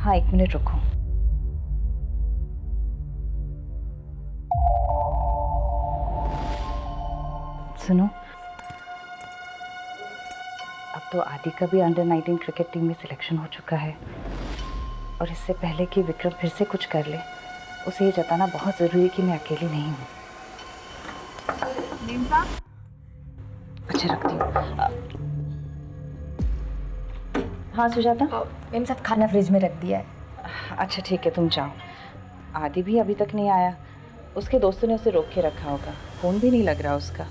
हाँ, 1 मिनट रुको। सुनो, अब तो आदि का भी अंडर 19 क्रिकेट टीम में सिलेक्शन हो चुका है और इससे पहले कि विक्रम फिर से कुछ कर ले, उसे ये जताना बहुत ज़रूरी है कि मैं अकेली नहीं हूँ। अच्छा, रखती हूँ। हाँ सुजाता। मैम सब खाना फ्रिज में रख दिया है। अच्छा ठीक है, तुम जाओ। आदि भी अभी तक नहीं आया, उसके दोस्तों ने उसे रोक के रखा होगा, फ़ोन भी नहीं लग रहा उसका।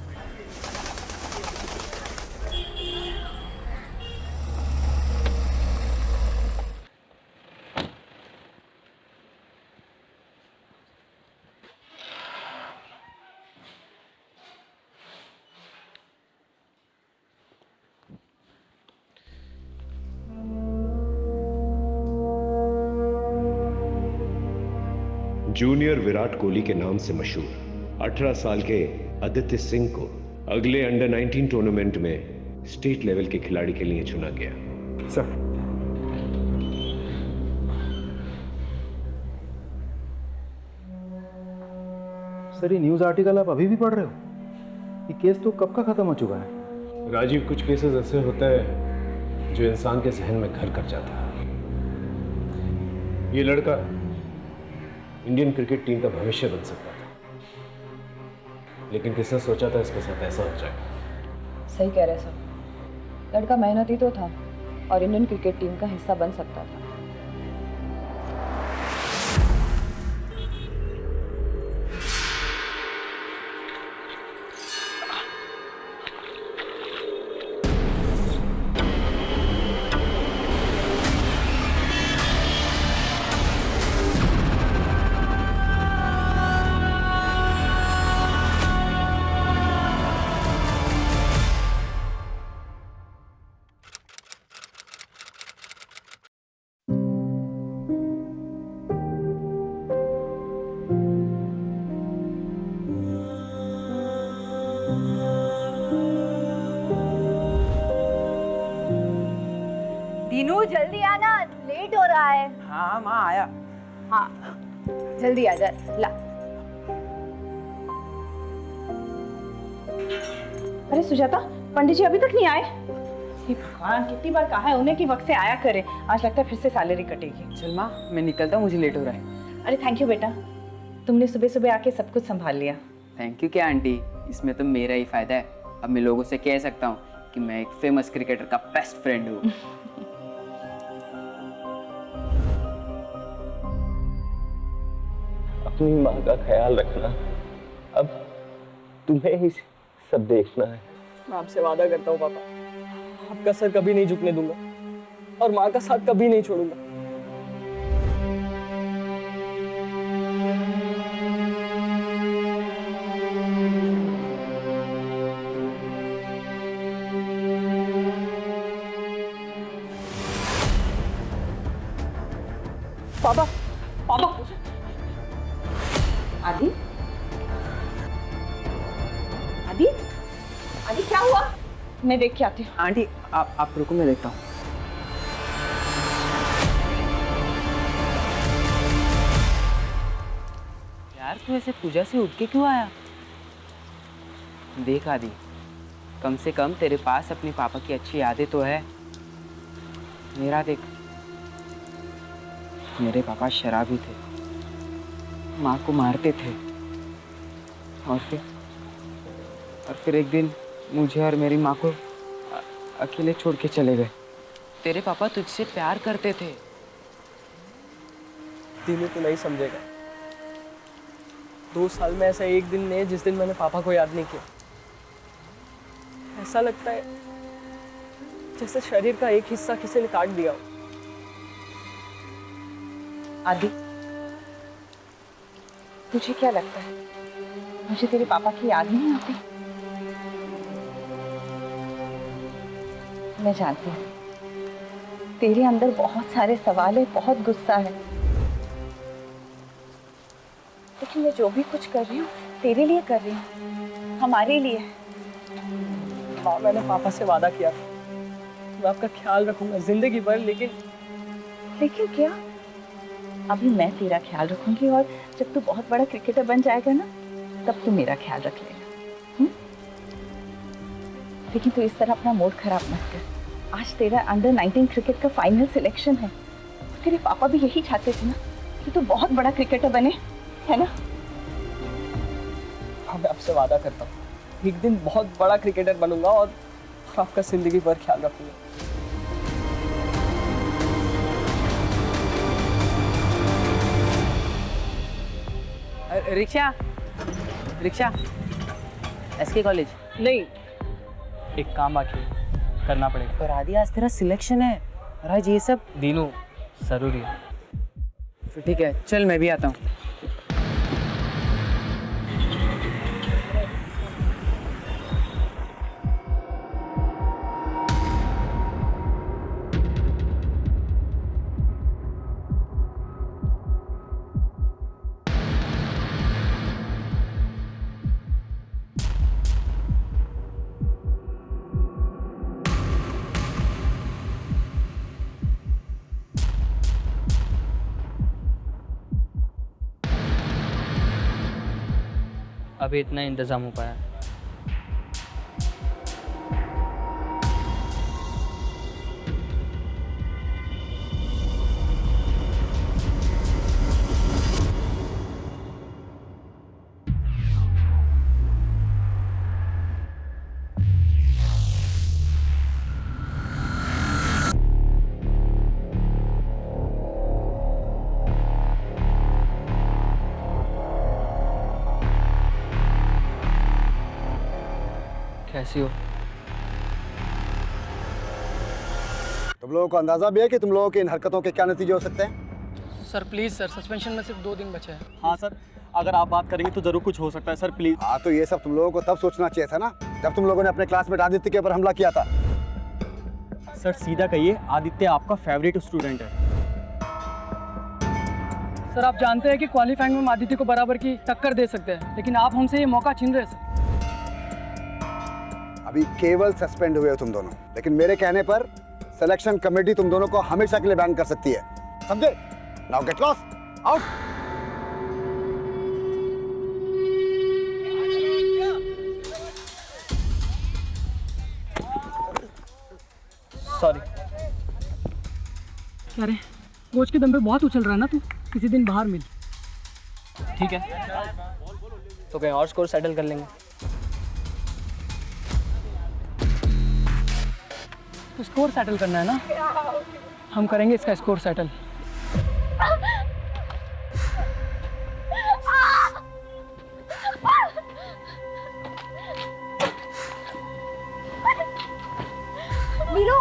जूनियर विराट कोहली के नाम से मशहूर 18 साल के आदित्य सिंह को अगले अंडर 19 टूर्नामेंट में स्टेट लेवल के खिलाड़ी के लिए चुना गया। सर, ये न्यूज़ आर्टिकल आप अभी भी पढ़ रहे हो? ये केस तो कब का खत्म हो चुका है। राजीव, कुछ केसेस ऐसे होता है जो इंसान के जहन में घर कर जाता है। ये लड़का इंडियन क्रिकेट टीम का भविष्य बन सकता था, लेकिन किसने सोचा था इसके साथ ऐसा हो जाएगा। सही कह रहे सर, लड़का मेहनती तो था और इंडियन क्रिकेट टीम का हिस्सा बन सकता था। दीनू जल्दी आना, लेट हो रहा है। हाँ माँ आया। हाँ जल्दी आ जा। ला। अरे सुजाता, पंडित जी अभी तक नहीं आए? हे भगवान, कितनी बार कहा है उन्हें कि वक्त से आया करे। आज लगता है फिर से सैलरी कटेगी। चल माँ, मैं निकलता हूँ, मुझे लेट हो रहा है। अरे थैंक यू बेटा, तुमने सुबह सुबह आके सब कुछ संभाल लिया। थैंक यू क्या आंटी, इसमें तो मेरा ही फायदा है। अब मैं लोगों से कह सकता हूँ कि मैं एक फेमस क्रिकेटर का बेस्ट फ्रेंड हूँ। अपनी माँ का ख्याल रखना, अब तुम्हें ही सब देखना है। मैं आपसे वादा करता हूँ पापा, आपका सर कभी नहीं झुकने दूंगा और माँ का साथ कभी नहीं छोड़ूंगा। पापा, पापा। आदि, आदि, आदि क्या हुआ? मैं देख के आती हूँ। आंटी आप रुको, मैं देखता हूँ। यार तू ऐसे पूजा से उठ के क्यों आया? देख आदि, कम से कम तेरे पास अपने पापा की अच्छी यादें तो है। मेरा देख, मेरे पापा शराबी थे, माँ को मारते थे और फिर एक दिन मुझे और मेरी माँ को अकेले छोड़ के चले गए। तेरे पापा तुझसे प्यार करते थे। दीनू तो नहीं समझेगा। 2 साल में ऐसा एक दिन नहीं है जिस दिन मैंने पापा को याद नहीं किया। ऐसा लगता है जैसे शरीर का एक हिस्सा किसी ने काट दिया हो। आदि, तुझे क्या लगता है मुझे तेरे पापा की याद नहीं आती? मैं जानती हूँ तेरे अंदर बहुत सारे सवाल है, बहुत गुस्सा है, लेकिन मैं जो भी कुछ कर रही हूँ तेरे लिए कर रही हूँ, हमारे लिए। माँ, मैंने पापा से वादा किया था मैं आपका ख्याल रखूंगा जिंदगी भर, लेकिन क्या? अभी मैं तेरा ख्याल रखूंगी और जब तू बहुत बड़ा क्रिकेटर बन जाएगा ना तब तू मेरा ख्याल रख लेगा। लेकिन तू इस तरह अपना मूड खराब मत कर। आज तेरा अंडर 19 क्रिकेट का फाइनल सिलेक्शन है। तेरे पापा भी यही चाहते थे ना कि तू बहुत बड़ा क्रिकेटर बने, है ना? हाँ, मैं आपसे वादा करता हूँ एक दिन बहुत बड़ा क्रिकेटर बनूंगा और आपका जिंदगी भर ख्याल रखूंगा। Rickshaw rickshaw S K college. नहीं, एक काम बाकी है, करना पड़ेगा। पर आदि आज तेरा सिलेक्शन है और आज ये सब। दीनू जरूरी है। फिर ठीक है, चल मैं भी आता हूँ। अभी इतना इंतजाम हो पाया। कैसी हो? तुम लोगों को अंदाजा भी है कि तुम लोगों की इन हरकतों के क्या नतीजे हो सकते हैं? सर प्लीज़ सर, सस्पेंशन में सिर्फ 2 दिन बचे हैं। हाँ सर, अगर आप बात करेंगे तो जरूर कुछ हो सकता है सर, प्लीज। हाँ, तो ये सब तुम लोगों को तब सोचना चाहिए था ना जब तुम लोगों ने अपने क्लासमेट आदित्य के ऊपर हमला किया था। सर सीधा कहिए, आदित्य आपका फेवरेट स्टूडेंट है। सर आप जानते हैं कि क्वालिफाइंग में हम आदित्य को बराबर की टक्कर दे सकते हैं, लेकिन आप हमसे ये मौका छीन रहे हैं सर। अभी केवल सस्पेंड हुए हो तुम दोनों, लेकिन मेरे कहने पर सिलेक्शन कमेटी तुम दोनों को हमेशा के लिए बैन कर सकती है, समझे? Now get lost, out. Sorry. क्या रे, कोच के दम पे बहुत उछल रहा है ना तू, किसी दिन बाहर मिल। ठीक है, तो कहीं और स्कोर सेटल कर लेंगे। तो स्कोर सेटल करना है ना, हम करेंगे इसका स्कोर सेटल। नीलू,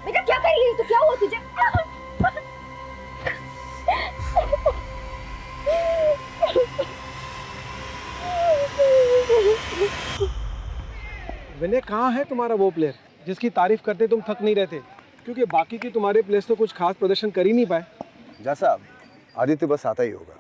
बेटा क्या कर रही है? तो क्या हुआ तुझे? विनय, कहाँ है तुम्हारा वो प्लेयर जिसकी तारीफ करते तुम थक नहीं रहते? क्योंकि बाकी के तुम्हारे प्लेयर्स तो कुछ खास प्रदर्शन कर ही नहीं पाए। जैसा आदित्य बस आता ही होगा।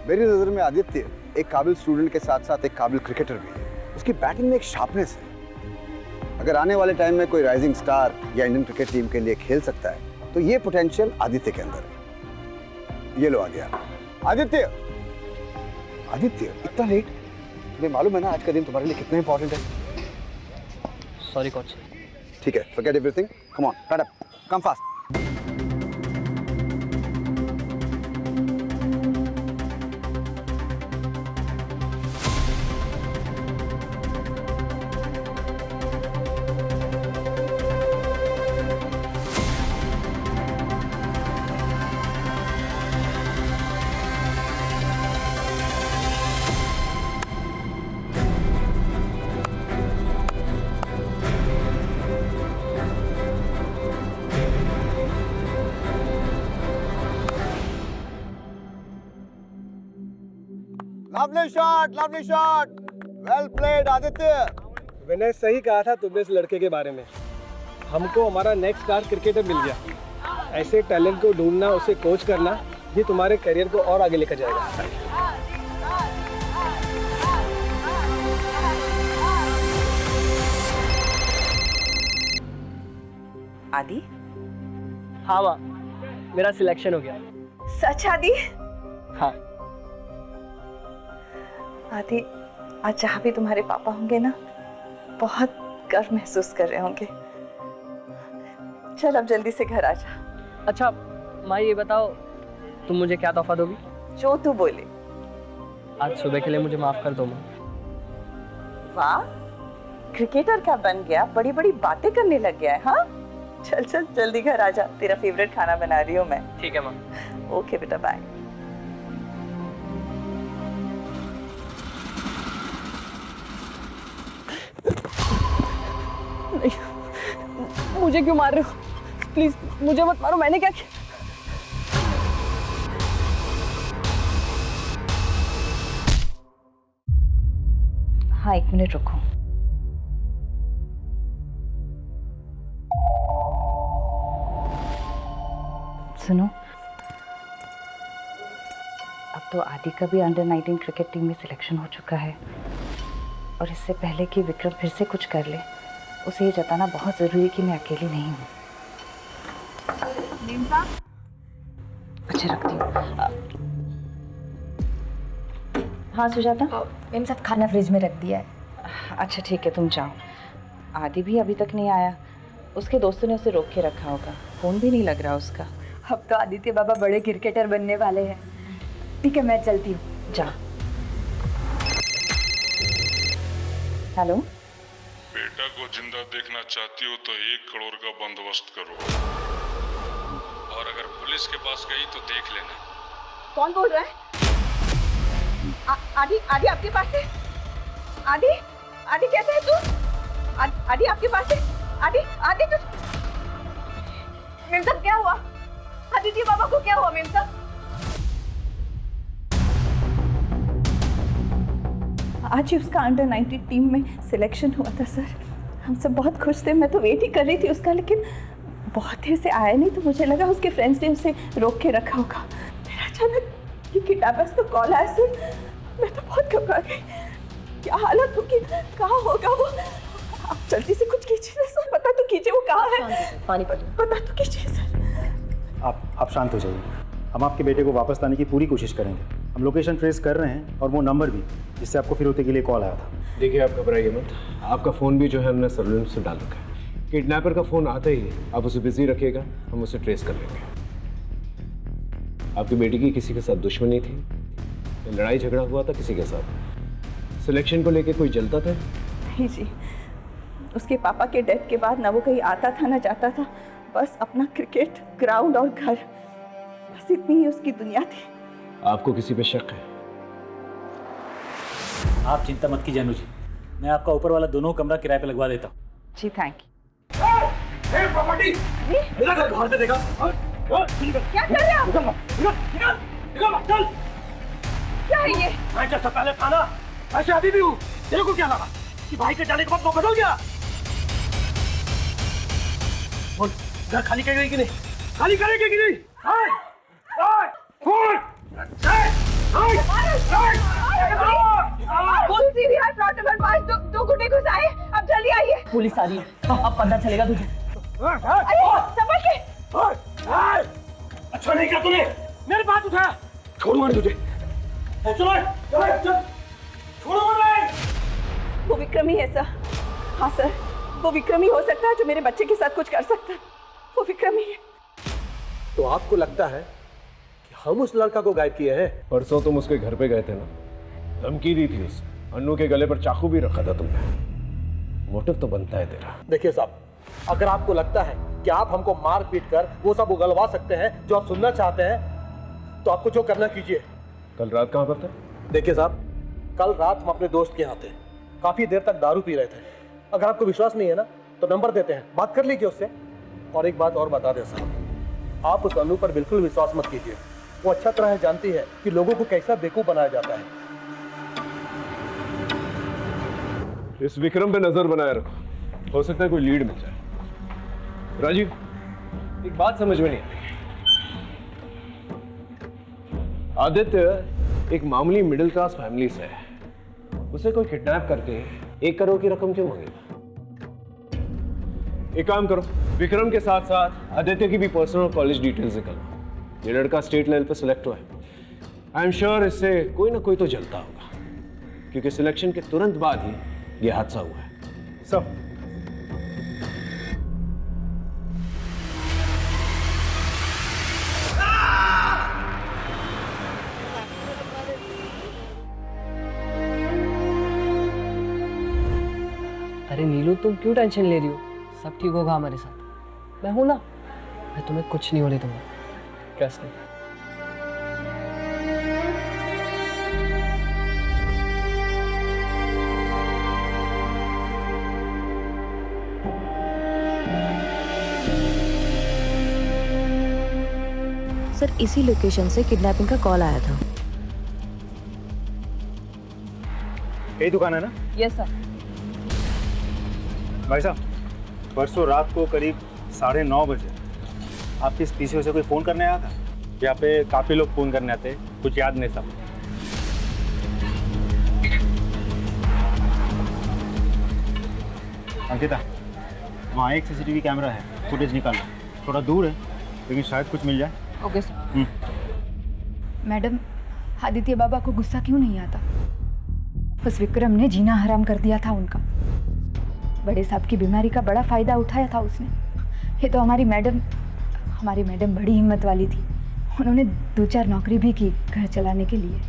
मेरी नजर में आदित्य एक काबिल स्टूडेंट के साथ साथ एक काबिल क्रिकेटर भी है। उसकी बैटिंग में एक शार्पनेस है। अगर आने वाले टाइम में कोई राइजिंग स्टार या इंडियन क्रिकेट टीम के लिए खेल सकता है तो ये पोटेंशियल आदित्य के अंदर है। ये लो आ गया आदित्य। आदित्य, इतना लेट? तुम्हें मालूम है ना आज का दिन तुम्हारे लिए कितना इंपॉर्टेंट है? Sorry coach. ठीक है, forget everything. Come on, stand up. Come fast. Lovely shot. Well played, Aditya. विनय, सही कहा था तुमने इस लड़के के बारे में। हमको हमारा नेक्स्ट स्टार क्रिकेटर मिल गया। ऐसे टैलेंट को ढूंढना, उसे कोच करना, ये तुम्हारे करियर को और आगे लेकर जाएगा। आदि, हाँ माँ, मेरा सिलेक्शन हो गया। सच आदि? हाँ। आदि, आज जहाँ भी तुम्हारे पापा होंगे ना, बहुत गर्व महसूस कर रहे होंगे। चल अब जल्दी से घर आ जा। अच्छा माँ, ये बताओ तुम मुझे क्या तोहफा दोगी? जो तू बोले। आज सुबह के लिए मुझे माफ कर दो माँ। वाह, क्रिकेटर क्या बन गया, बड़ी बड़ी बातें करने लग गया है। हाँ चल चल जल्दी घर आ जा, तेरा फेवरेट खाना बना रही हूँ मैं। ठीक है माँ। ओके बेटा, बाय। नहीं, मुझे क्यों मार रहे हो? प्लीज मुझे मत मारो, मैंने क्या किया? हाँ 1 मिनट रुको। सुनो, अब तो आदि का भी अंडर-19 क्रिकेट टीम में सिलेक्शन हो चुका है, और इससे पहले कि विक्रम फिर से कुछ कर ले, उसे ये जताना बहुत ज़रूरी है कि मैं अकेली नहीं हूँ। अच्छा रखती हूँ। हाँ सुजाता? मैम सब खाना फ्रिज में रख दिया है। अच्छा ठीक है, तुम जाओ। आदि भी अभी तक नहीं आया, उसके दोस्तों ने उसे रोक के रखा होगा, फ़ोन भी नहीं लग रहा उसका। अब तो आदित्य बाबा बड़े क्रिकेटर बनने वाले हैं। ठीक है मैं चलती हूँ। जा। हेलो, बेटा को जिंदा देखना चाहती हो तो 1 करोड़ का बंदोबस्त करो, और अगर पुलिस के पास गई तो देख लेना। कौन बोल रहा है? आदि, आदि आपके पास है? आदि, आदि कैसे है तू? आदि आपके पास है? आदि, आदि तू? मेम साहब क्या हुआ? आदित्य बाबा को क्या हुआ मेम साहब? आज ही उसका अंडर-19 टीम में सिलेक्शन हुआ था सर। हम सब बहुत खुश थे, मैं तो वेट ही कर रही थी उसका, लेकिन बहुत देर से आया नहीं, तो मुझे लगा उसके फ्रेंड्स ने उसे रोक के रखा होगा। फिर अचानक ये किडनैपर्स तो कॉल आया सर, मैं तो बहुत घबरा गई। क्या हालत होगी, कहाँ होगा वो? आप जल्दी से कुछ कीजिए सर, पता तो कीजिए वो कहाँ है। पानी पड़। पता तो कीजिए सर। आप शांत हो जाइए, हम आपके बेटे को वापस लाने की पूरी कोशिश करेंगे। हम लोकेशन ट्रेस कर रहे हैं, और वो नंबर भी जिससे आपको फिरौती के लिए कॉल आया था। देखिए आप घबराइए मत, आपका फ़ोन भी जो है हमने सर्विलेंस में डाल रखा है। किडनैपर का फ़ोन आता ही आप उसे बिजी रखिएगा, हम उसे ट्रेस कर लेंगे। आपकी बेटी की किसी के साथ दुश्मनी थी, लड़ाई झगड़ा हुआ था किसी के साथ? सिलेक्शन को लेके कोई जलता था? नहीं जी, उसके पापा के डेथ के बाद ना वो कहीं आता था ना जाता था, बस अपना क्रिकेट ग्राउंड और घर, बस इतनी ही उसकी दुनिया थी। आपको किसी पे शक है? आप चिंता मत कीजिए अनुज, मैं आपका ऊपर वाला दोनों कमरा किराए पे लगवा देता हूँ। जी थैंक यू। प्रॉपर्टी मेरा घर बाहर से देखा। क्या कर रहे हो? निकल चल। क्या है ये? मैं जैसा पहले था ना ऐसे अभी भी हूँ। तेरे को क्या लगा कि भाई के जाने के बाद वो बदल गया? बोल, घर खाली करेगी कि नहीं? खाली करेगी कि नहीं? दो गुंडे घुस आए, अब जल्दी आइए। पुलिस आ रही है, अब पता चलेगा तुझे। संभल के। अच्छा नहीं किया तूने, मेरे पास उठाया। छोड़ूंगा नहीं तुझे। चलो चल, छोड़ूंगा नहीं। वो विक्रम ही है सर। हाँ सर, वो विक्रम ही हो सकता है जो मेरे बच्चे के साथ कुछ कर सकता है। वो विक्रम ही है। तो आपको लगता है कि हम उस लड़का को गायब किए हैं? परसों तुम उसके घर पे गए थे ना, धमकी दी थी उसे, अन्नू के गले पर चाकू भी रखा था तुमने। मोटिव तो बनता है तेरा। देखिए साहब, अगर आपको लगता है कि आप हमको मार पीट कर वो सब उगलवा सकते हैं जो आप सुनना चाहते हैं, तो आपको जो करना कीजिए। कल रात कहाँ पर थे? देखिए साहब, कल रात हम अपने दोस्त के यहाँ थे, काफी देर तक दारू पी रहे थे। अगर आपको विश्वास नहीं है ना, तो नंबर देते हैं, बात कर लीजिए उससे। और एक बात और बता दें साहब, आप उस अनु पर बिल्कुल विश्वास मत कीजिए। वो अच्छा तरह जानती है कि लोगों को कैसा बेवकूफ बनाया जाता है। इस विक्रम पे नजर बनाए रखो, हो सकता है कोई लीड मिल जाए। राजीव, एक बात समझ में नहीं आ रही। आदित्य एक मामूली मिडिल क्लास फैमिली से है, उसे कोई किडनैप करके 1 करोड़ की रकम क्यों मांगेगा? एक काम करो, विक्रम के साथ साथ आदित्य की भी पर्सनल कॉलेज डिटेल्स निकालो। ये लड़का स्टेट लेवल पे सिलेक्ट हुआ है। आई एम श्योर इससे कोई ना कोई तो जलता होगा, क्योंकि सिलेक्शन के तुरंत बाद ही ये हादसा हुआ है। सब अरे नीलू, तुम क्यों टेंशन ले रही हो? सब ठीक होगा हमारे साथ। मैं हूं ना, मैं तुम्हें कुछ नहीं होने दूंगा। Trust me. सर, इसी लोकेशन से किडनैपिंग का कॉल आया था। यही दुकान है ना? Yes sir. भाई साहब, परसों रात को करीब 9:30 बजे आपके इस पीछे से कोई फ़ोन करने आया था? यहाँ पे काफ़ी लोग फ़ोन करने आते, कुछ याद नहीं सब। अंकिता, वहाँ एक सीसीटीवी कैमरा है, फुटेज निकालना। थोड़ा दूर है लेकिन शायद कुछ मिल जाए। Okay sir. मैडम, आदित्य बाबा को गुस्सा क्यों नहीं आता? उस विक्रम ने जीना हराम कर दिया था उनका। बड़े साहब की बीमारी का बड़ा फायदा उठाया था उसने। ये तो हमारी मैडम बड़ी हिम्मत वाली थी। उन्होंने 2-4 नौकरी भी की घर चलाने के लिए,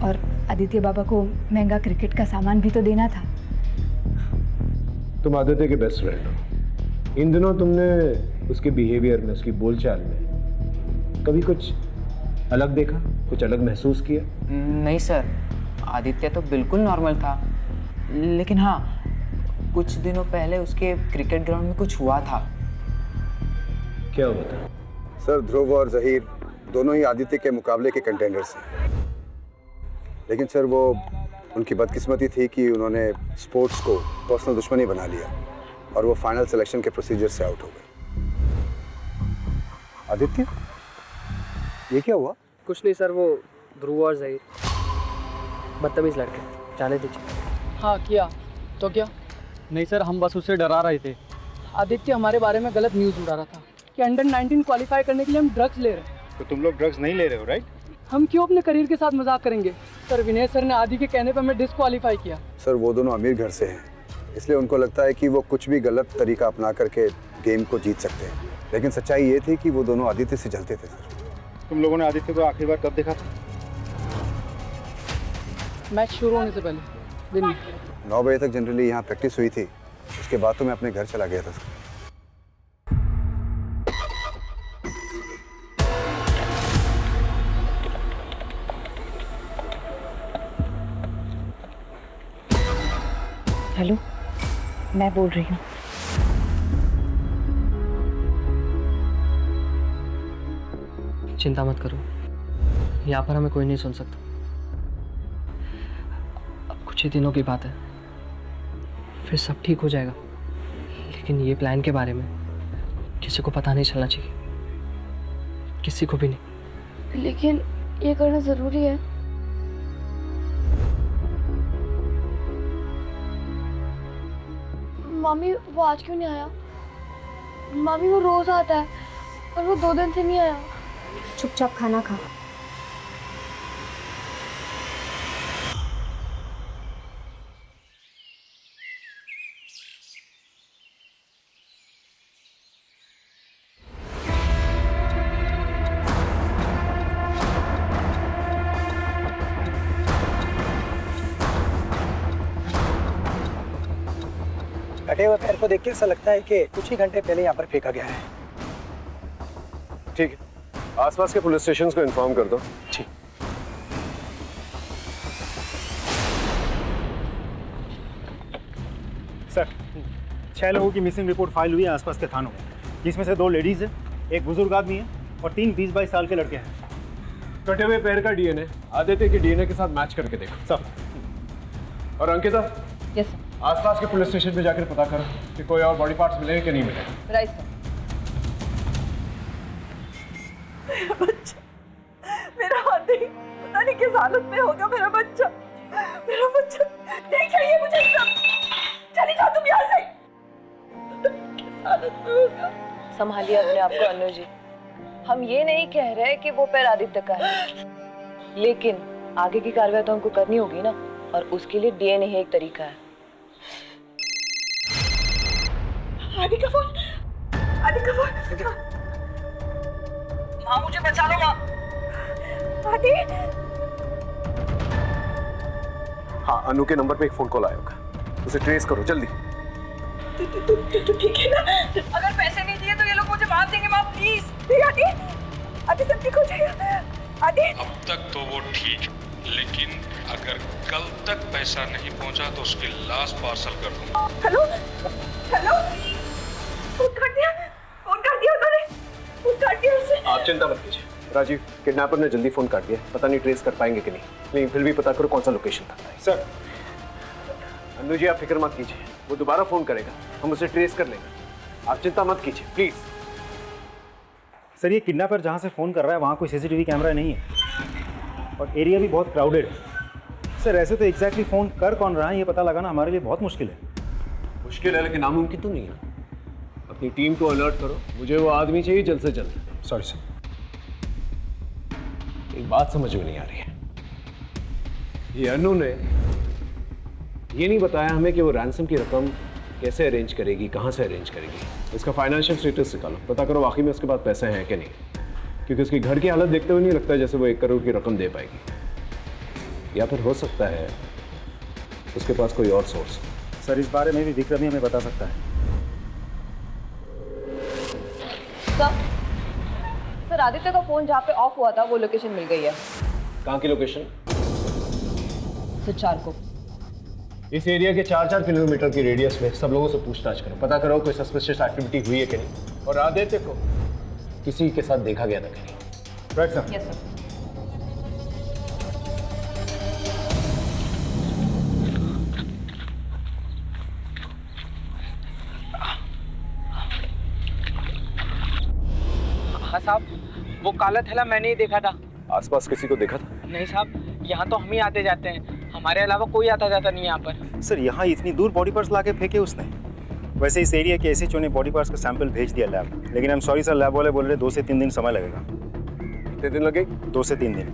और आदित्य बाबा को महंगा क्रिकेट का सामान भी तो देना था। तुम आदित्य के बेस्ट फ्रेंड हो। इन दिनों तुमने उसके बिहेवियर में, उसकी बोलचाल में कभी कुछ अलग देखा, कुछ अलग महसूस किया? नहीं सर, आदित्य तो बिल्कुल नॉर्मल था। लेकिन हाँ, कुछ दिनों पहले उसके क्रिकेट ग्राउंड में कुछ हुआ था। क्या हुआ था? सर, ध्रुव और जहीर दोनों ही आदित्य के मुकाबले के कंटेंडर्स हैं। लेकिन सर, वो उनकी बदकिस्मती थी कि उन्होंने स्पोर्ट्स को पर्सनल दुश्मनी बना लिया और वो फाइनल सिलेक्शन के प्रोसीजर से आउट हो गए। आदित्य, ये क्या हुआ? कुछ नहीं सर, वो ध्रुव और जहीर बदतमीज लड़के, जाने दीजिए। हाँ किया तो क्या? नहीं सर, हम बस उससे डरा रहे थे। आदित्य हमारे बारे में गलत न्यूज़ उड़ा रहा था कि अंडर-19 क्वालिफाई करने के लिए हम ड्रग्स ले रहे हैं। तो तुम लोग ड्रग्स नहीं ले रहे हो, राइट? हम क्यों अपने करियर के साथ मजाक करेंगे? सर, विनय सर ने आदि के कहने पर हमें डिस्क्वालीफाई किया। सर, वो दोनों अमीर घर से हैं, इसलिए उनको लगता है कि वो कुछ भी गलत तरीका अपना करके गेम को जीत सकते हैं। लेकिन सच्चाई ये थी कि वो दोनों आदित्य से जलते थे। सर, तुम लोगों ने आदित्य को आखिरी बार कब देखा था? मैच शुरू होने से पहले दिन में 9 बजे तक जनरली यहाँ प्रैक्टिस हुई थी। उसके बाद तो मैं अपने घर चला गया था। सर, हेलो, मैं बोल रही हूँ। चिंता मत करो, यहाँ पर हमें कोई नहीं सुन सकता। अब कुछ ही दिनों की बात है, फिर सब ठीक हो जाएगा। लेकिन ये प्लान के बारे में किसी को पता नहीं चलना चाहिए, किसी को भी नहीं। लेकिन ये करना ज़रूरी है। मामी, वो आज क्यों नहीं आया? मामी, वो रोज़ आता है और वो 2 दिन से नहीं आया। चुपचाप खाना खा। कटे हुए पैर को देख के ऐसा लगता है कि कुछ ही घंटे पहले यहाँ पर फेंका गया है। ठीक है, आसपास के पुलिस स्टेशंस को इन्फॉर्म कर दो। ठीक। सर, 6 लोगों की मिसिंग रिपोर्ट फाइल हुई है आसपास के थानों में, जिसमें से 2 लेडीज है, एक बुजुर्ग आदमी है और 3 20-22 साल के लड़के हैं। कटे हुए पैर का डीएनए आदित्य के डीएनए के साथ मैच करके देखो। सब। और अंकिता, यस सर। आसपास के पुलिस स्टेशन पे जाकर पता करो कि कोई और बॉडी पार्ट्स मिले कि नहीं मिले। Right sir. मेरा आदि पता नहीं किस हालत में होगा। मेरा बच्चा नहीं चाहिए मुझे सब। चली जाओ तुम यहाँ से। किस हालत में होगा? संभालिए अपने आप को अनु जी, हम ये नहीं कह रहे कि वो पैर आदित्य का है, लेकिन आगे की कार्रवाई तो हमको करनी होगी ना, और उसके लिए डीएनए ही एक तरीका है। आदि का फोन, आदि का फोन। माँ मुझे बचा लो माँ। आदि। हाँ, अनु के नंबर पे एक फोन कॉल आया होगा, उसे ट्रेस करो जल्दी। तू ठीक है ना? अगर पैसे नहीं दिए तो ये लोग मुझे मार देंगे माँ, प्लीज। आदि, आदि सब ठीक हो जाएगा। आदि। अब तक तो वो ठीक, लेकिन अगर कल तक पैसा नहीं पहुंचा तो उसकी लाश पार्सल कर दूंगा। हेलो, हेलो, फोन काट दिया उन्होंने, फोन काट दिया उसने। आप चिंता मत कीजिए राजीव, किडनैपर ने जल्दी फोन काट दिया, पता नहीं ट्रेस कर पाएंगे कि नहीं, लेकिन फिर भी पता करो कौन सा लोकेशन था। सर। अनु जी आप फिक्र मत कीजिए, वो दोबारा फोन करेगा, हम उसे ट्रेस कर लेंगे, आप चिंता मत कीजिए प्लीज। सर ये किडनैपर जहाँ से फ़ोन कर रहा है वहाँ कोई सीसीटीवी कैमरा नहीं है और एरिया भी बहुत क्राउडेड है। सर ऐसे तो एग्जैक्टली फ़ोन कर कौन रहा है ये पता लगाना हमारे लिए बहुत मुश्किल है। मुश्किल है लेकिन नामुमकिन तो नहीं है। अपनी टीम को अलर्ट करो, मुझे वो आदमी चाहिए जल्द से जल्द। Sorry sir. एक बात समझ में नहीं आ रही है, ये अनु ने ये नहीं बताया हमें कि वो रैंसम की रकम कैसे अरेंज करेगी, कहाँ से अरेंज करेगी। इसका फाइनेंशियल स्टेटस निकालो, पता करो वाकई में उसके पास पैसे हैं कि नहीं, क्योंकि उसके घर की हालत देखते हुए नहीं लगता जैसे वो 1 करोड़ की रकम दे पाएगी। या फिर हो सकता है उसके पास कोई और सोर्स। सर इस बारे में भी विक्रम ही हमें बता सकता है। सर आदित्य का फोन जहाँ पे ऑफ हुआ था वो लोकेशन मिल गई है। कहाँ की लोकेशन? सुचार को। इस एरिया के 4-4 किलोमीटर की रेडियस में सब लोगों से पूछताछ करो, पता करो कोई सस्पिशियस एक्टिविटी हुई है कि नहीं, और आदित्य को किसी के साथ देखा गया था कि नहीं। Right sir. Yes sir. हाँ साहब, वो काला थैला मैंने ही देखा था। आसपास किसी को देखा था? नहीं साहब, यहाँ तो हम ही आते जाते हैं, हमारे अलावा कोई आता जाता नहीं यहाँ पर। सर यहाँ इतनी दूर बॉडी पार्ट्स लाके फेंके उसने। वैसे इस एरिया के एसएचओ ने बॉडी पार्ट्स का सैंपल भेज दिया लैब, लेकिन I am sorry sir, lab वाले बोल रहे 2 से 3 दिन समय लगेगा। कितने दिन लगेगा? 2 से 3 दिन।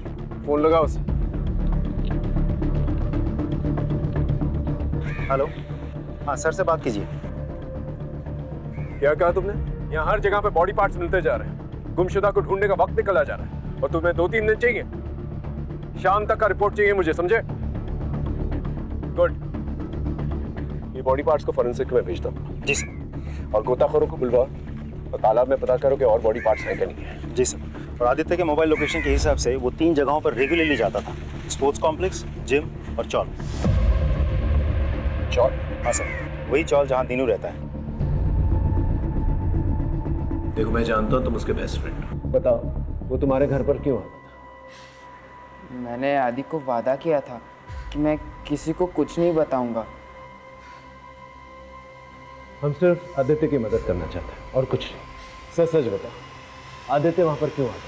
फोन लगाओ उसे। हेलो, हाँ सर से बात कीजिए। क्या कहा तुमने? यहाँ हर जगह पे बॉडी पार्ट्स मिलते जा रहे हैं, गुमशुदा को ढूंढने का वक्त निकला जा रहा है, और तुम्हें 2-3 दिन चाहिए? शाम तक का रिपोर्ट चाहिए मुझे, समझे? गुड। ये बॉडी पार्ट्स को फॉरेंसिक में भेजता हूँ। जी सर। और गोताखोरों को बुलवाओ और तालाब में पता करो कि और बॉडी पार्ट्स हैं कि नहीं है। जी सर। और आदित्य के मोबाइल लोकेशन के हिसाब से वो 3 जगहों पर रेगुलरली जाता था, स्पोर्ट्स कॉम्प्लेक्स, जिम और चौल। चौल? हाँ सर, वही चौल जहाँ दीनू रहता है। देखो मैं जानता हूँ तुम उसके बेस्ट फ्रेंड हो, बताओ वो तुम्हारे घर पर क्यों आता था? मैंने आदि को वादा किया था कि मैं किसी को कुछ नहीं बताऊंगा। हम सिर्फ आदित्य की मदद करना चाहते हैं और कुछ नहीं। सच सच बताओ, आदित्य वहाँ पर क्यों आता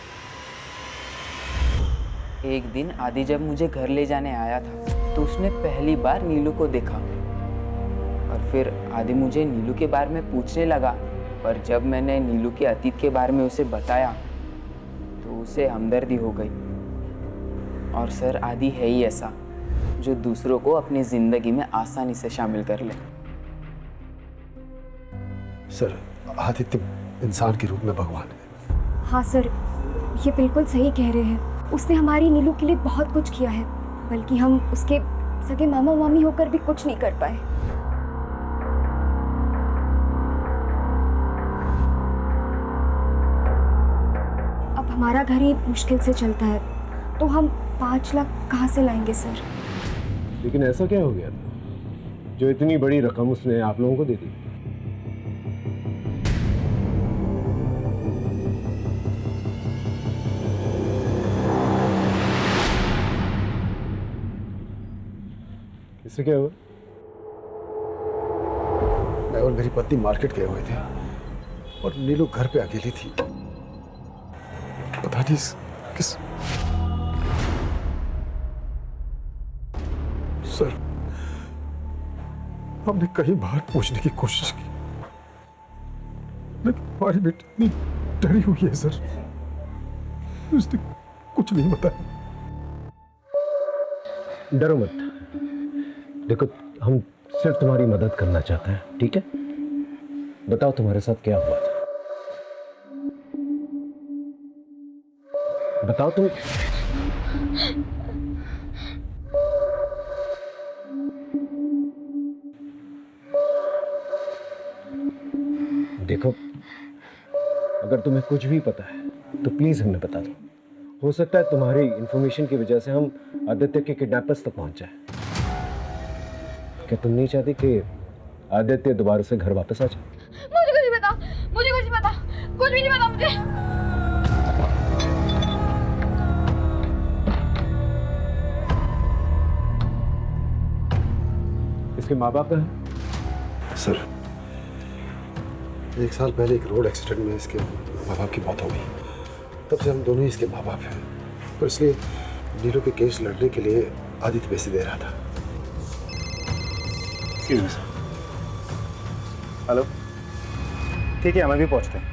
था? एक दिन आदि जब मुझे घर ले जाने आया था तो उसने पहली बार नीलू को देखा, और फिर आदि मुझे नीलू के बारे में पूछने लगा, पर जब मैंने नीलू के अतीत के बारे में उसे बताया तो उसे हमदर्दी हो गई। और सर आदि है ही ऐसा जो दूसरों को अपनी जिंदगी में आसानी से शामिल कर ले। सर आदित्य इंसान के रूप में भगवान है। हाँ सर, ये बिल्कुल सही कह रहे हैं। उसने हमारी नीलू के लिए बहुत कुछ किया है, बल्कि हम उसके सगे मामा मामी होकर भी कुछ नहीं कर पाए। अब हमारा घर ही मुश्किल से चलता है, तो हम 5 लाख कहाँ से लाएंगे सर? लेकिन ऐसा क्या हो गया था जो इतनी बड़ी रकम उसने आप लोगों को दे दी? इससे क्या हुआ? मैं और मेरी पत्नी मार्केट गए हुए थे और नीलू घर पे अकेली थी। पता नहीं किस सर, हमने कई बार पूछने की कोशिश की, लेकिन हमारी बेटी इतनी डरी हुई है सर। उसने कुछ नहीं बताया। डरो मत, देखो हम सिर्फ तुम्हारी मदद करना चाहते हैं, ठीक है? बताओ तुम्हारे साथ क्या हुआ था, बताओ तुम। देखो अगर तुम्हें कुछ भी पता है तो प्लीज हमें बता दो। हो सकता है तुम्हारी इंफॉर्मेशन की वजह से हम आदित्य के किडनैपर्स तक पहुंच जाए। क्या तुम नहीं चाहती कि आदित्य दोबारा से घर वापस आ जाए? मुझे कुछ नहीं पता, मुझे कुछ नहीं पता, कुछ भी नहीं पता मुझे। इसके माँ बाप कहाँ हैं? सर 1 साल पहले एक रोड एक्सीडेंट में इसके माँ बाप की मौत हो गई। तब से हम दोनों ही इसके माँ बाप हैं, और इसलिए नीरू के केस लड़ने के लिए आदित्य पैसे दे रहा था। हेलो, ठीक है, हमें भी पहुंचते हैं।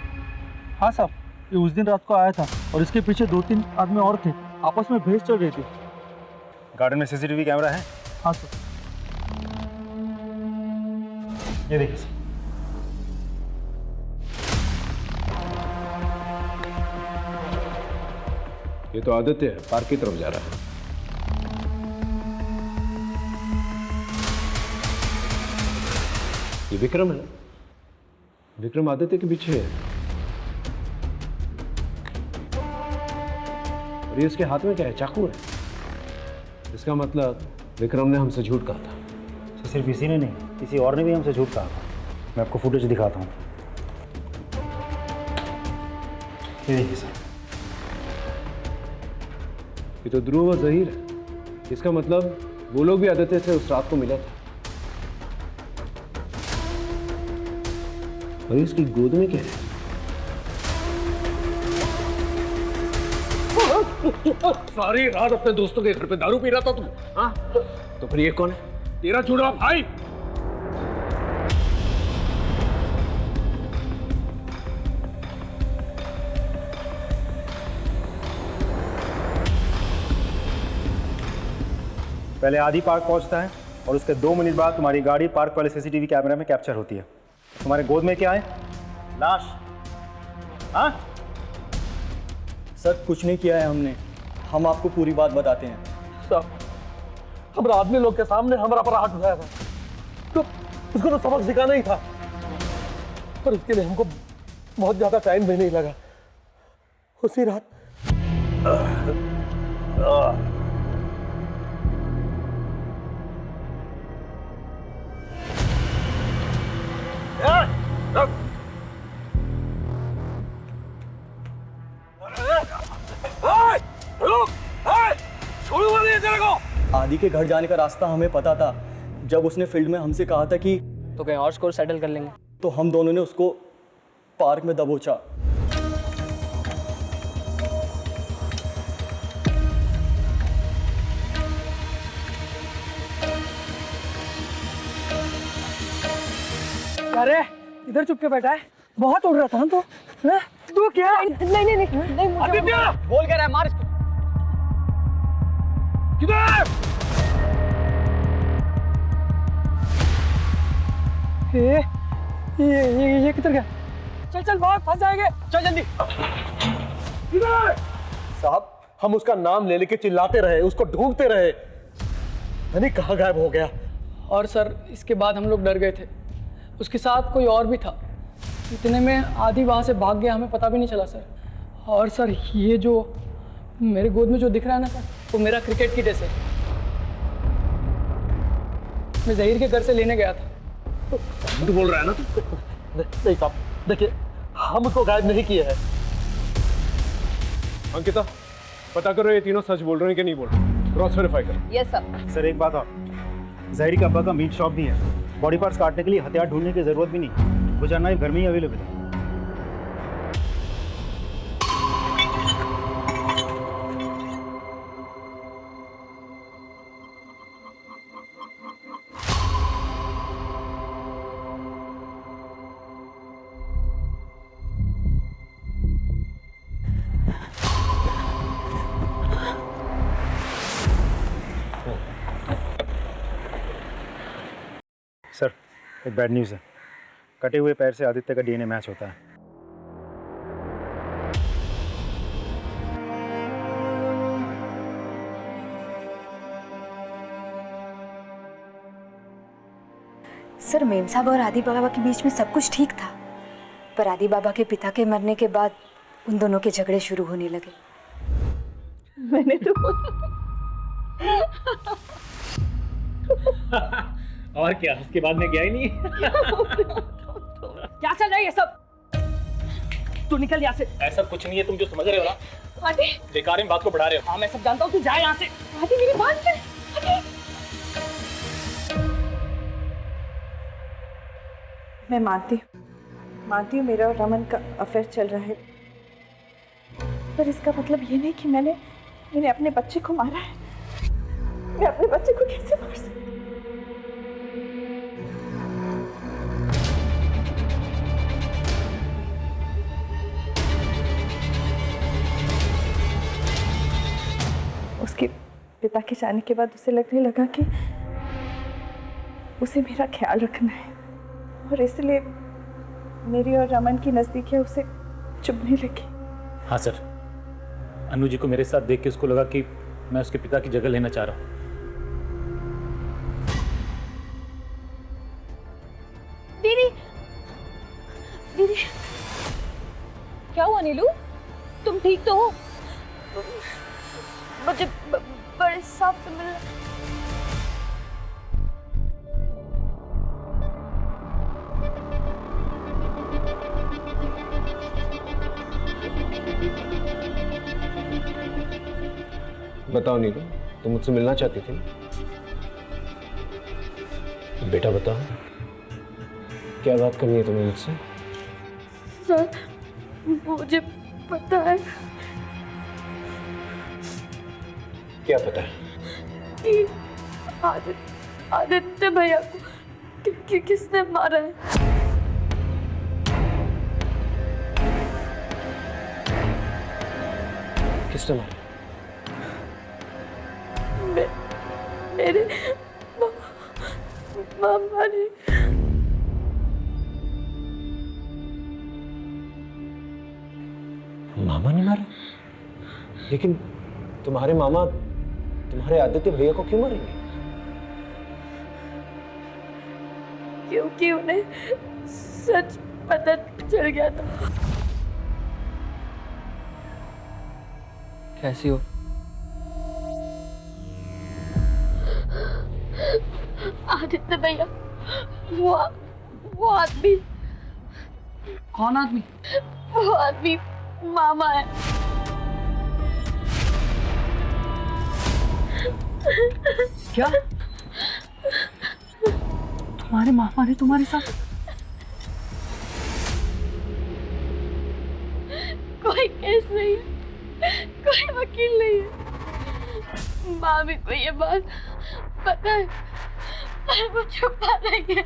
हाँ साहब, ये उस दिन रात को आया था और इसके पीछे 2-3 आदमी और थे, आपस में भेस चल रही थी। गार्डन में सीसीटीवी कैमरा है? हाँ सर। ये देखिए सर। ये तो आदित्य है, पार्क की तरफ जा रहा है। ये विक्रम है, विक्रम आदित्य के पीछे है। और ये इसके हाथ में क्या है? चाकू है। इसका मतलब विक्रम ने हमसे झूठ कहा था। तो सिर्फ इसी ने नहीं, किसी और ने भी हमसे झूठ कहा था। मैं आपको फुटेज दिखाता हूँ। ये देखिए सर। ये तो ध्रुव और जहीर है। इसका मतलब वो लोग भी आदित्य से उस रात को मिला था। और इसकी गोद में क्या है? सारी रात अपने दोस्तों के घर पे दारू पी रहा था तुम? हाँ? तो फिर ये कौन है? तेरा चुनाव भाई। पहले आदि पार्क पहुंचता है और उसके 2 मिनट बाद तुम्हारी गाड़ी पार्क वाले सीसीटीवी कैमरे में कैप्चर होती है। तुम्हारे गोद में क्या है? लाश। हाँ सर, कुछ नहीं किया है हमने, हम आपको पूरी बात बताते हैं। साहब, हमारा आदमी लोग के सामने हमारा पर हाथ उठाया था, तो उसको तो सबक सिखाना ही था, पर उसके लिए हमको बहुत ज्यादा टाइम भी नहीं लगा। उसी रात आदि के घर जाने का रास्ता हमें पता था। जब उसने फील्ड में हमसे कहा था कि तो कहीं और स्कोर सेटल कर लेंगे, तो हम दोनों ने उसको पार्क में दबोचा। अरे इधर चुप के बैठा है, बहुत उड़ रहा था ना तो। तू क्या? नहीं नहीं नहीं नहीं, आदित्य बोल क्या रहा है? मार इसको। किधर? ये किधर गया? चल चल भाग, फंस जाएंगे, चल जल्दी। किधर? साहब, हम उसका नाम ले लेके चिल्लाते रहे, उसको ढूंढते रहे, नहीं कहाँ गायब हो गया। और सर, इसके बाद हम लोग डर गए थे, उसके साथ कोई और भी था। इतने में आदि वहाँ से भाग गया, हमें पता भी नहीं चला सर। और सर, ये जो मेरे गोद में जो दिख रहा है ना सर, वो मेरा क्रिकेट किट है सर। मैं जहीर के घर से लेने गया था। झूठ बोल रहा है ना तू? नहीं साहब, देखिए हम उसको गायब नहीं किए हैं। अंकिता, पता करो ये तीनों सच बोल रहे हैं कि नहीं बोल रहे, क्रॉस वेरीफाई करो। Yes sir. सर एक बात और, जहीर के अब्बा का मीट शॉप भी है। बॉडी पार्ट्स काटने के लिए हथियार ढूंढने की जरूरत भी नहीं, वो जानना घर में ही अवेलेबल है। एक बैड न्यूज़ है, कटे हुए पैर से आदित्य का डीएनए मैच होता है। सर, मेम साहब और आदि बाबा के बीच में सब कुछ ठीक था, पर आदि बाबा के पिता के मरने के बाद उन दोनों के झगड़े शुरू होने लगे। मैंने तो और क्या, उसके बाद में गया ही नहीं। क्या चल रहा है ये सब? तू निकल यहाँ से। ऐसा कुछ नहीं है, तुम जो समझ रहे हो ना, आदि, बेकार में बात को बढ़ा रहे हो। हाँ मैं सब जानता हूँ, तू जा यहाँ से। आदि मेरी बात से। आदि, मैं मानती हूँ मेरा और रमन का अफेयर चल रहा है, पर इसका मतलब ये नहीं कि मैंने अपने बच्चे को मारा है। मैं अपने बच्चे को कैसे मार सकती? उसके पिता के जाने के बाद उसे लगने लगा कि उसे मेरा ख्याल रखना है, और इसलिए मेरी और रमन की नजदीकियां उसे चुभने लगी। हाँ सर, अनु जी को मेरे साथ देख के उसको लगा कि मैं उसके पिता की जगह लेना चाह रहा हूँ। दीदी, दीदी, क्या हुआ नीलू? तुम ठीक तो हो? मुझे बड़े साफ से मिल बताओ नीलू, तुम मुझसे मिलना चाहती थी? बेटा बताओ, क्या बात करनी है तुम्हें मुझसे? सर, मुझे पता है क्या पता है? कि आदित्य भैया को किसने मारा है। किसने मारा? मेरे मामा ने। मामा ने मारा? लेकिन तुम्हारे मामा तुम्हारे आदित्य भैया को क्यों मारेंगे? क्योंकि उन्हें सच पता चल गया था। कैसी हो? आदित्य भैया, वो आदमी। कौन आदमी? वो आदमी मामा है। क्या? तुम्हारे मामा ने तुम्हारे साथ? कोई केस नहीं है, कोई वकील नहीं है। मामी को ये बात पता है, पर वो छुपा रही है।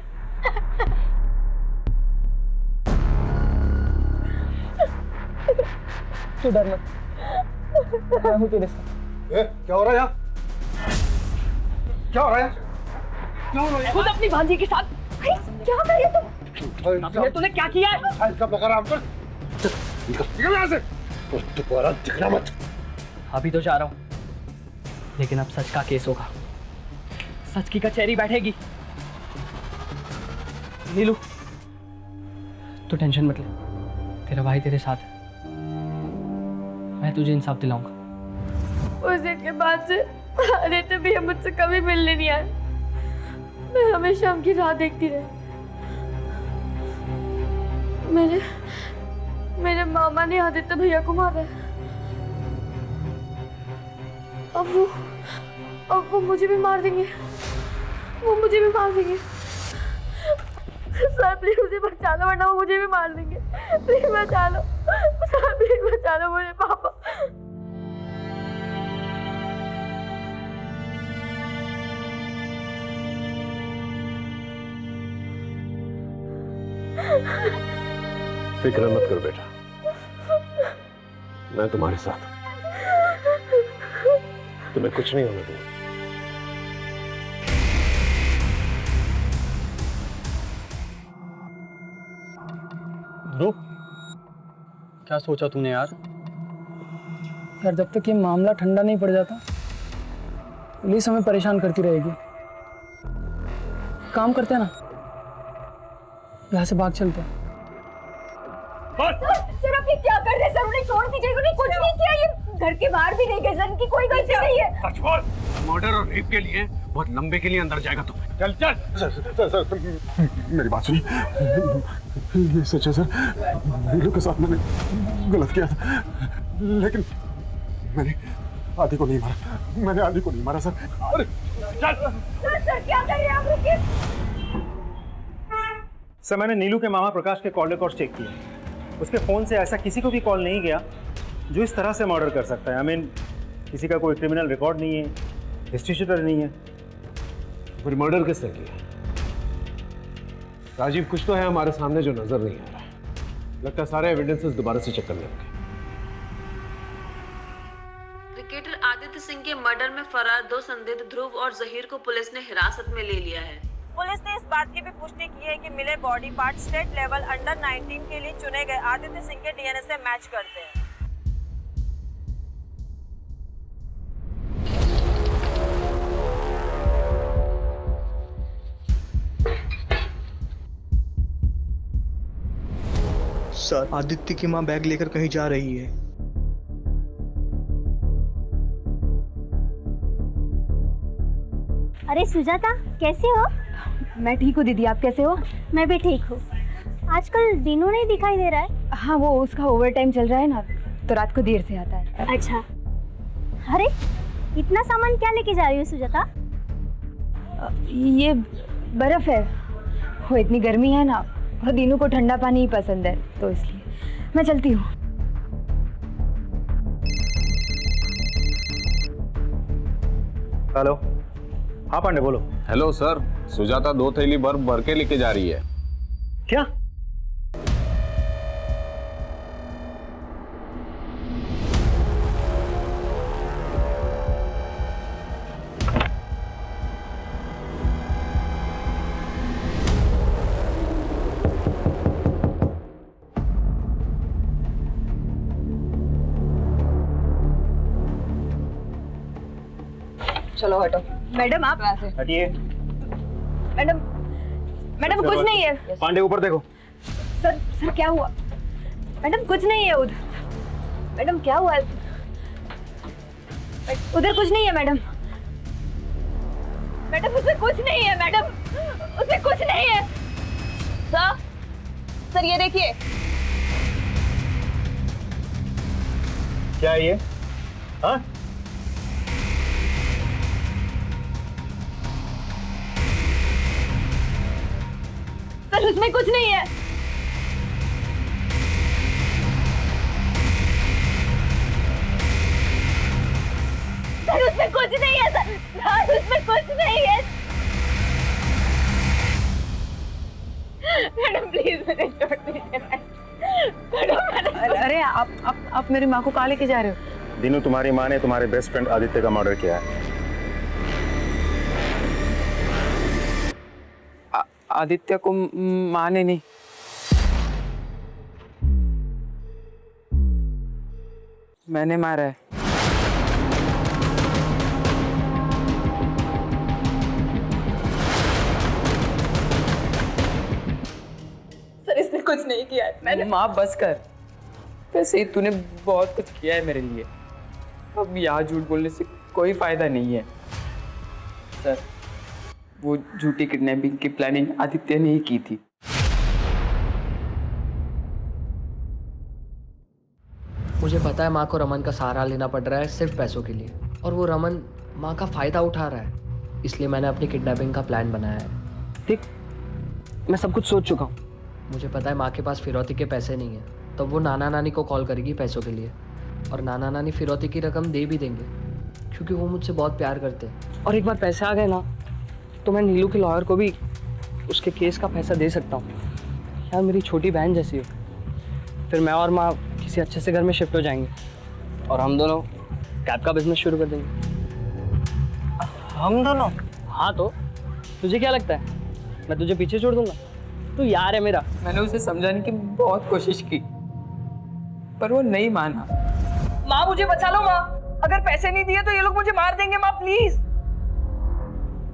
तू डर मत, मैं हूँ तेरे साथ। क्या हो रहा है यहाँ? क्या हो रहा है? क्या हो रहा है? खुद अपनी भांजी के साथ। क्या कर रहे तुम? तूने क्या किया है? सब लगा रहा हमको। निकल यहाँ से। दोबारा दिखना मत। अभी तो जा रहा हूँ, लेकिन अब सच का केस होगा, सच की कचहरी बैठेगी। नीलू, तू टेंशन मत ले, तेरा भाई तेरे साथ है, मैं तुझे इंसाफ दिलाऊंगा। उस दिन के बाद से आदित्य भैया मुझसे कभी मिलने नहीं आए। मैं हमेशा उनकी राह देखती रही। मेरे मामा ने आदित्य भैया को मारा है। अब वो मुझे भी मार देंगे। वो मुझे भी मार देंगे। सर प्लीज मुझे बचा लो, वरना वो मुझे भी मार देंगे। प्लीज बचा लो सर, प्लीज बचा लो मुझे। पापा फिक्र मत करो बेटा, मैं तुम्हारे साथ हूं, तुम्हें कुछ नहीं होने दूंगा। ध्रुव, क्या सोचा तूने यार? यार जब तक ये मामला ठंडा नहीं पड़ जाता पुलिस हमें परेशान करती रहेगी। काम करते हैं ना, यहाँ से भाग चलते हैं। सर आप ये क्या कर रहे हैं सर? उन्हें छोड़ दीजिए, उन्हें कुछ नहीं किया, ये घर के बाहर भी नहीं गए सर, इनकी कोई गलती नहीं है। सच बोल, मर्डर और रेप के लिए बहुत लंबे के लिए अंदर जाएगा तू। चल चल। सर मेरी बात सुनिए, ये सच है सर, नीलू के साथ मैंने गलत किया था, लेकिन मैंने आदि को नहीं मारा, मैंने आदि को नहीं मारा सर। अरे चल। सर क्या कर रहे हैं आप? रुकिए सर, मैंने नीलू के मामा प्रकाश के कॉल रिकॉर्ड चेक किए। उसके फ़ोन से ऐसा किसी को भी कॉल नहीं गया जो इस तरह से मर्डर कर सकता है। आई मीन किसी का कोई क्रिमिनल रिकॉर्ड नहीं है, हिस्ट्री शीटर नहीं है। फिर मर्डर किसने किया? राजीव, कुछ तो है हमारे सामने जो नजर नहीं आ रहा। लगता है सारे एविडेंसेस दोबारा से चेक करने होंगे। क्रिकेटर आदित्य सिंह के मर्डर में फरार 2 संदिग्ध ध्रुव और जहीर को पुलिस ने हिरासत में ले लिया है। पुलिस ने इस बात की भी पुष्टि की है कि मिले body part state level under 19 के लिए चुने गए आदित्य सिंह के डीएनए से मैच करते हैं। सर, आदित्य की मां बैग लेकर कहीं जा रही है। अरे सुजाता, कैसे हो? मैं ठीक हूँ दीदी, आप कैसे हो? मैं भी ठीक हूँ। आजकल दिनों नहीं दिखाई दे रहा है। हाँ, वो उसका ओवर टाइम चल रहा है ना, तो रात को देर से आता है। अच्छा, अरे इतना सामान क्या लेके जा रही हो सुजाता? ये बर्फ है, वो इतनी गर्मी है ना, और दिनों को ठंडा पानी ही पसंद है, तो इसलिए मैं चलती हूँ। हेलो, हाँ पांडे बोलो। हेलो सर, सुजाता 2 थैली बर्फ भर के लेके जा रही है। क्या? चलो हटो। मैडम आप हटिए। मैडम, मैडम कुछ नहीं है। पांडे ऊपर देखो। सर क्या हुआ? मैडम कुछ नहीं है उधर। मैडम क्या हुआ? उधर कुछ नहीं है मैडम। मैडम उसमें कुछ नहीं है मैडम, उसमें कुछ नहीं है। सर ये देखिए। क्या है ये? हाँ? सर उसमें कुछ नहीं है। सर उसमें कुछ नहीं है। सर उसमें कुछ नहीं है। मैडम प्लीज मुझे छोड़ दीजिए। अरे आप मेरी माँ को कहाँ लेके जा रहे हो? दिनू, तुम्हारी माँ ने तुम्हारे बेस्ट फ्रेंड आदित्य का मर्डर किया है। आदित्य को माँ ने नहीं, मैंने मारा है। सर इसने कुछ नहीं किया है। मैंने माँ बस कर। वैसे ही तूने बहुत कुछ किया है मेरे लिए, अब यहाँ झूठ बोलने से कोई फायदा नहीं है। सर वो झूठी किडनैपिंग की प्लानिंग आदित्य ने ही की थी। मुझे पता है माँ को रमन का सहारा लेना पड़ रहा है सिर्फ पैसों के लिए, और वो रमन माँ का फायदा उठा रहा है, इसलिए मैंने अपनी किडनैपिंग का प्लान बनाया है। ठीक, मैं सब कुछ सोच चुका हूँ। मुझे पता है माँ के पास फिरौती के पैसे नहीं है, तब वो नाना नानी को कॉल करेगी पैसों के लिए, और नाना नानी फिरौती की रकम दे भी देंगे क्योंकि वो मुझसे बहुत प्यार करते हैं। और एक बार पैसे आ गए ना, तो मैं नीलू के लॉयर को भी उसके केस का पैसा दे सकता हूँ। यार मेरी छोटी बहन जैसी हो। फिर मैं और माँ किसी अच्छे से घर में शिफ्ट हो जाएंगे और हम दोनों कैब का बिजनेस शुरू कर देंगे। हम दोनों? हाँ, तो तुझे क्या लगता है मैं तुझे पीछे छोड़ दूंगा? तू यार है मेरा। मैंने उसे समझाने की बहुत कोशिश की पर वो नहीं माना। माँ मुझे बचा लो माँ, अगर पैसे नहीं दिए तो ये लोग मुझे मार देंगे माँ, प्लीज।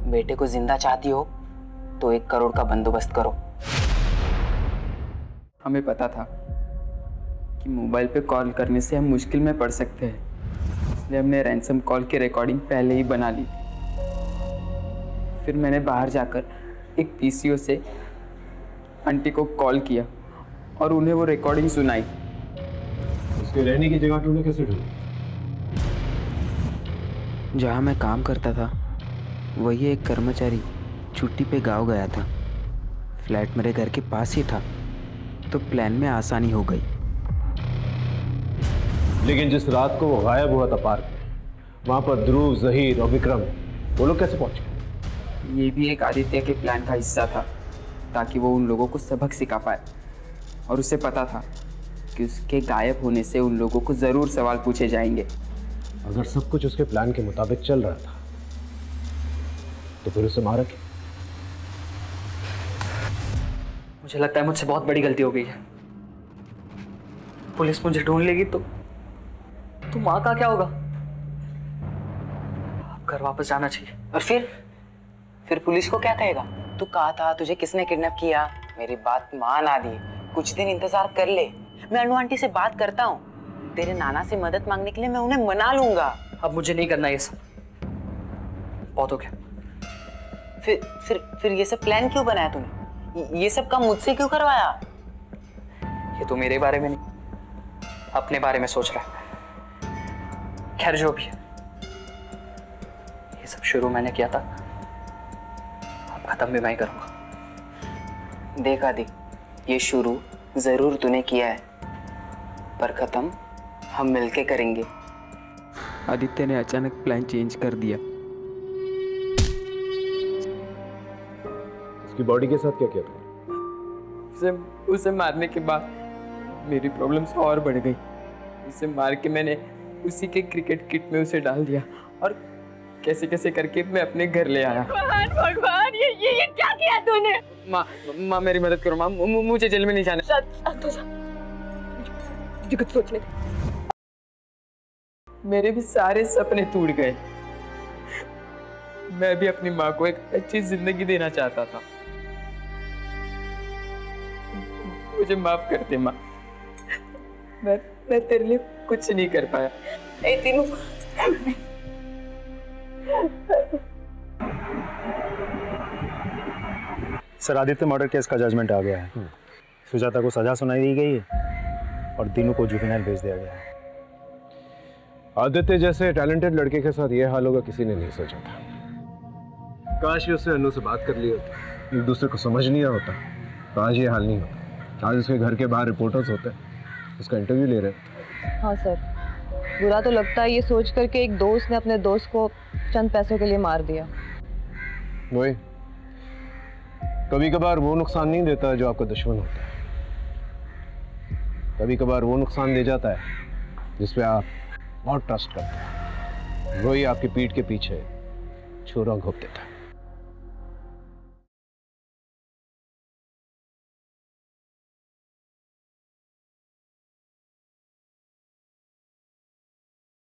बेटे को जिंदा चाहती हो तो 1 करोड़ का बंदोबस्त करो। हमें पता था कि मोबाइल पे कॉल करने से हम मुश्किल में पड़ सकते हैं, इसलिए हमने रैंसम कॉल की रिकॉर्डिंग पहले ही बना ली। फिर मैंने बाहर जाकर एक पीसीओ से आंटी को कॉल किया और उन्हें वो रिकॉर्डिंग सुनाई। उसके रहने की जगह तूने कैसे ढूंढी? जहाँ मैं काम करता था वही एक कर्मचारी छुट्टी पे गाँव गया था। फ्लैट मेरे घर के पास ही था तो प्लान में आसानी हो गई। लेकिन जिस रात को वो गायब हुआ था पार्क में, वहां पर ध्रुव, जहीर और विक्रम वो लोग कैसे पहुंचे? ये भी एक आदित्य के प्लान का हिस्सा था ताकि वो उन लोगों को सबक सिखा पाए। और उसे पता था कि उसके गायब होने से उन लोगों को ज़रूर सवाल पूछे जाएंगे। अगर सब कुछ उसके प्लान के मुताबिक चल रहा था तो फिर उसे मारा क्यों? मुझे लगता है मुझसे बहुत बड़ी गलती हो गई है। पुलिस मुझे ढूंढ लेगी तो माँ का क्या होगा? अब घर वापस जाना चाहिए। और फिर पुलिस को क्या कहेगा? तू कहा था तुझे किसने किडनैप किया? मेरी बात मान आदि, कुछ दिन इंतजार कर ले। मैं अनु आंटी से बात करता हूँ, तेरे नाना से मदद मांगने के लिए मैं उन्हें मना लूंगा। अब मुझे नहीं करना ये सब, बहुत हो गया। फिर ये सब प्लान क्यों बनाया तूने? ये सब काम मुझसे क्यों करवाया? ये तो मेरे बारे में नहीं, अपने बारे में सोच रहा है। खैर जो भी है, ये सब शुरू मैंने किया था, अब खत्म भी मैं ही करूंगा। देख आदि, ये शुरू जरूर तूने किया है पर खत्म हम मिलके करेंगे। आदित्य ने अचानक प्लान चेंज कर दिया। उसकी बॉडी के साथ क्या किया तुमने? उसे मारने के बाद मेरी प्रॉब्लम्स और बढ़ गई। उसे मार के मैंने उसी के क्रिकेट किट में उसे डाल दिया और कैसे कैसे करके मैं अपने घर ले आया। भगवान ये क्या किया तूने? माँ मेरी मदद करो माँ, मुझे जेल में नहीं जाना। मुझे कुछ सोचने दे। मेरे भी सारे सपने टूट गए। मैं भी अपनी माँ को एक अच्छी जिंदगी देना चाहता था। मुझे माफ कर दे माँ, मैं तेरे लिए कुछ नहीं कर पाया। ए तीनों सर, आदित्य मर्डर केस का जजमेंट आ गया है। सुजाता को सजा सुनाई दी गई है और दिनों को जुवेनाइल भेज दिया गया है। आदित्य जैसे टैलेंटेड लड़के के साथ यह हाल होगा किसी ने नहीं सोचा था। काश ही उसने अनु से बात कर ली होती, एक दूसरे को समझ लिया होता तो आज ये हाल नहीं होता। आज उसके घर के बाहर रिपोर्टर्स होते, उसका इंटरव्यू ले रहे। हाँ सर, बुरा तो लगता है ये सोच कर के एक दोस्त ने अपने दोस्त को चंद पैसों के लिए मार दिया। वही, कभी कभार वो नुकसान नहीं देता जो आपका दुश्मन होता है, कभी कभार वो नुकसान दे जाता है जिस पे आप बहुत ट्रस्ट करते हैं। वही आपकी पीठ के पीछे छुरा घोंप देता है।